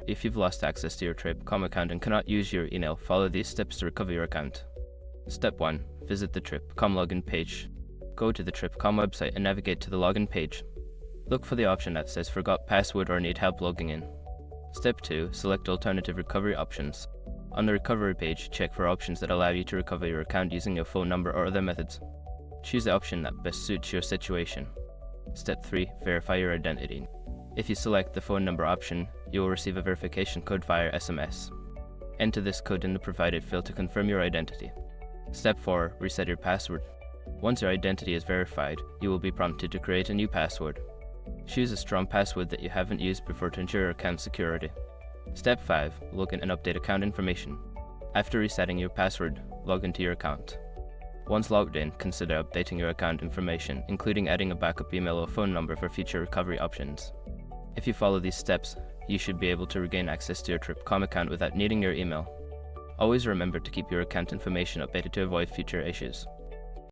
If you've lost access to your Trip.com account and cannot use your email, follow these steps to recover your account. Step 1. Visit the Trip.com login page. Go to the Trip.com website and navigate to the login page. Look for the option that says Forgot Password or Need Help Logging In. Step 2. Select Alternative Recovery Options. On the recovery page, check for options that allow you to recover your account using your phone number or other methods. Choose the option that best suits your situation. Step 3. Verify your identity. If you select the phone number option, you will receive a verification code via SMS. Enter this code in the provided field to confirm your identity. Step 4. Reset your password. Once your identity is verified, you will be prompted to create a new password. Choose a strong password that you haven't used before to ensure your account security. Step 5. Log in and update account information. After resetting your password, log into your account. Once logged in, consider updating your account information, including adding a backup email or phone number for future recovery options. If you follow these steps, you should be able to regain access to your Trip.com account without needing your email. Always remember to keep your account information updated to avoid future issues.